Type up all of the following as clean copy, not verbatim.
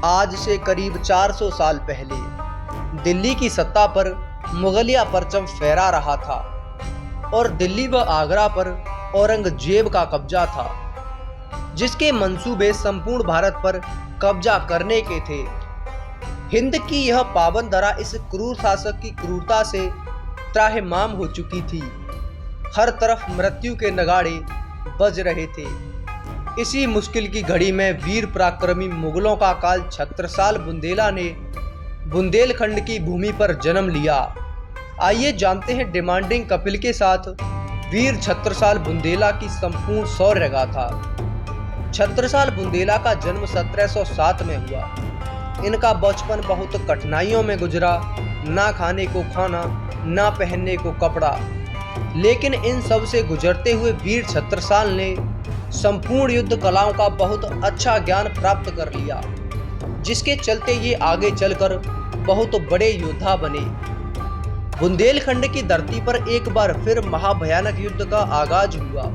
आज से करीब 400 साल पहले दिल्ली की सत्ता पर मुगलिया परचम फहरा रहा था और दिल्ली व आगरा पर औरंगजेब का कब्जा था, जिसके मंसूबे संपूर्ण भारत पर कब्जा करने के थे। हिंद की यह पावन धरा इस क्रूर शासक की क्रूरता से त्राहिमाम हो चुकी थी। हर तरफ मृत्यु के नगाड़े बज रहे थे। इसी मुश्किल की घड़ी में वीर पराक्रमी मुगलों का काल छत्रसाल बुंदेला ने बुंदेलखंड की भूमि पर जन्म लिया। आइए जानते हैं डिमांडिंग कपिल के साथ वीर छत्रसाल बुंदेला की संपूर्ण शौर्य गाथा। छत्रसाल बुंदेला का जन्म 1707 में हुआ। इनका बचपन बहुत कठिनाइयों में गुजरा, ना खाने को खाना, ना पहनने को कपड़ा। लेकिन इन सब से गुजरते हुए वीर छत्रसाल ने संपूर्ण युद्ध कलाओं का बहुत अच्छा ज्ञान प्राप्त कर लिया, जिसके चलते ये आगे चलकर बहुत बड़े योद्धा बने। बुंदेलखंड की धरती पर एक बार फिर महाभयानक युद्ध का आगाज हुआ।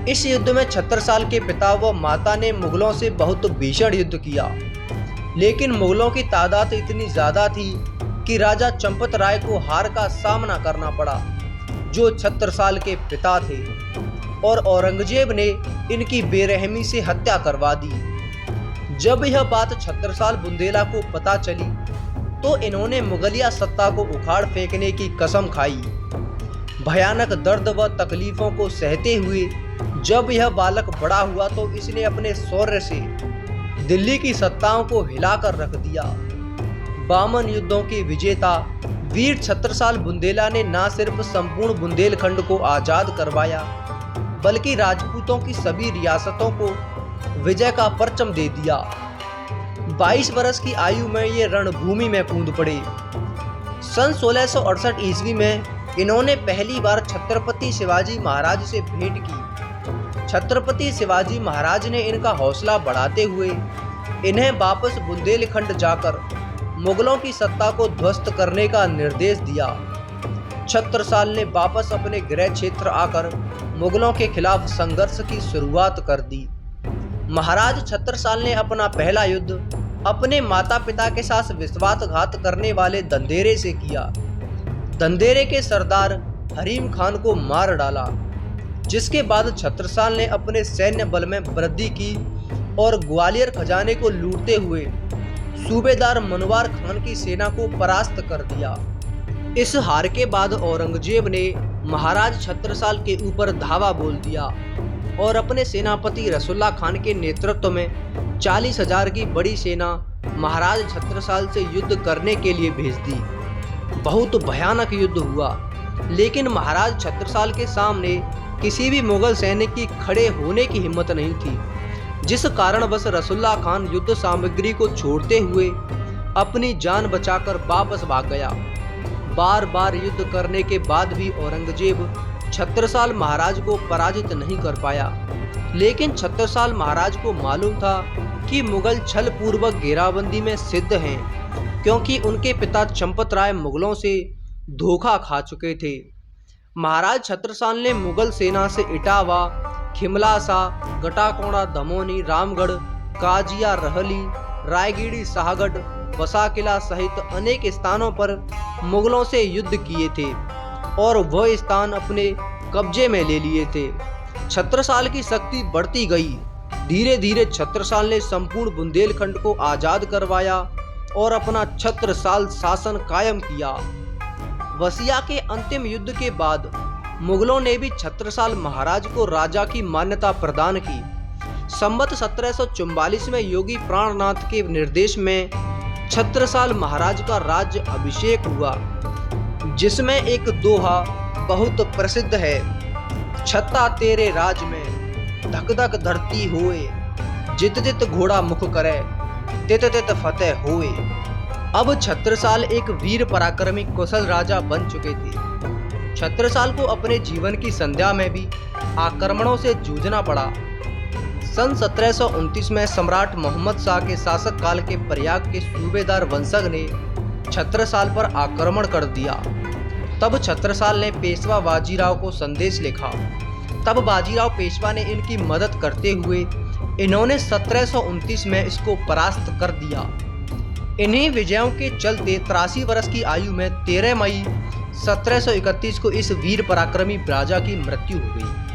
इस युद्ध में छत्रसाल के पिता व माता ने मुगलों से बहुत भीषण युद्ध किया, लेकिन मुगलों की तादाद इतनी ज्यादा थी कि राजा चंपत राय को हार का सामना करना पड़ा, जो छत्रसाल के पिता थे, और औरंगजेब ने इनकी बेरहमी से हत्या करवा दी। जब यह बात छत्रसाल बुंदेला को पता चली तो इन्होंने मुगलिया सत्ता को उखाड़ फेंकने की कसम खाई। भयानक दर्द व तकलीफों को सहते हुए जब यह बालक बड़ा हुआ तो इसने अपने शौर्य से दिल्ली की सत्ताओं को हिलाकर रख दिया। 52 युद्धों के विजेता वीर छत्रसाल बुंदेला ने न सिर्फ संपूर्ण बुंदेलखंड को आजाद करवाया, बल्कि राजपूतों की सभी रियासतों को विजय का परचम दे दिया। 22 वर्ष की आयु में ये रणभूमि में कूद पड़े। सन 1668 ईस्वी में इन्होंने पहली बार छत्रपति शिवाजी महाराज से भेंट की। छत्रपति शिवाजी महाराज ने इनका हौसला बढ़ाते हुए इन्हें वापस बुंदेलखंड जाकर मुगलों की सत्ता को ध्वस्त करने का निर्देश दिया। छत्रसाल ने वापस अपने गृह क्षेत्र आकर मुगलों के खिलाफ संघर्ष की शुरुआत कर दी। महाराज छत्रसाल ने अपना पहला युद्ध अपने माता पिता के साथ विश्वासघात करने वाले दंदेरे से किया। दंदेरे के सरदार हरीम खान को मार डाला, जिसके बाद छत्रसाल ने अपने सैन्य बल में वृद्धि की और ग्वालियर खजाने को लूटते हुए सूबेदार मनवार खान की सेना को परास्त कर दिया। इस हार के बाद औरंगजेब ने महाराज छत्रसाल के ऊपर धावा बोल दिया और अपने सेनापति रसुल्ला खान के नेतृत्व में 40,000 की बड़ी सेना महाराज छत्रसाल से युद्ध करने के लिए भेज दी। बहुत भयानक युद्ध हुआ, लेकिन महाराज छत्रसाल के सामने किसी भी मुगल सैनिक की खड़े होने की हिम्मत नहीं थी, जिस कारणवश रसुल्ला खान युद्ध सामग्री को छोड़ते हुए अपनी जान बचाकर वापस भाग गया। बार बार युद्ध करने के बाद भी औरंगजेब छत्रसाल महाराज को पराजित नहीं कर पाया। लेकिन छत्रसाल महाराज को मालूम था कि मुगल छल पूर्वक घेराबंदी में सिद्ध हैं, क्योंकि उनके पिता चंपत राय मुगलों से धोखा खा चुके थे। महाराज छत्रसाल ने मुगल सेना से इटावा, खिमलासा, गटाकोड़ा, दमोनी, रामगढ़, काजिया, रहली, रायगीड़ी, शाहगढ़, बसाकिला सहित अनेक स्थानों पर मुगलों से युद्ध किए थे और वह स्थान अपने कब्जे में ले लिए थे। छत्रसाल की शक्ति बढ़ती गई। धीरे धीरे छत्रसाल ने संपूर्ण बुंदेलखंड को आजाद करवाया और अपना छत्रसाल शासन कायम किया। वसिया के अंतिम युद्ध के बाद मुगलों ने भी छत्रसाल महाराज को राजा की मान्यता प्रदान की। संवत 1744 में योगी प्राणनाथ के निर्देश में छत्रसाल महाराज का राज्य अभिषेक हुआ, जिसमें एक दोहा बहुत प्रसिद्ध है। छत्ता तेरे राज में धक धक धरती होए, जित जित घोड़ा मुख करे, तित तित फतेह होए। अब छत्रसाल एक वीर पराक्रमी कुशल राजा बन चुके थे। छत्रसाल को अपने जीवन की संध्या में भी आक्रमणों से जूझना पड़ा। सन 1729 में सम्राट मोहम्मद शाह के शासक काल के प्रयाग के सूबेदार वंशज ने छत्रसाल पर आक्रमण कर दिया। तब छत्रसाल ने पेशवा बाजीराव को संदेश लिखा। तब बाजीराव पेशवा ने इनकी मदद करते हुए इन्होंने 1729 में इसको परास्त कर दिया। इन्हीं विजयों के चलते 83 वर्ष की आयु में 13 मई 1731 को इस वीर पराक्रमी राजा की मृत्यु हो गई।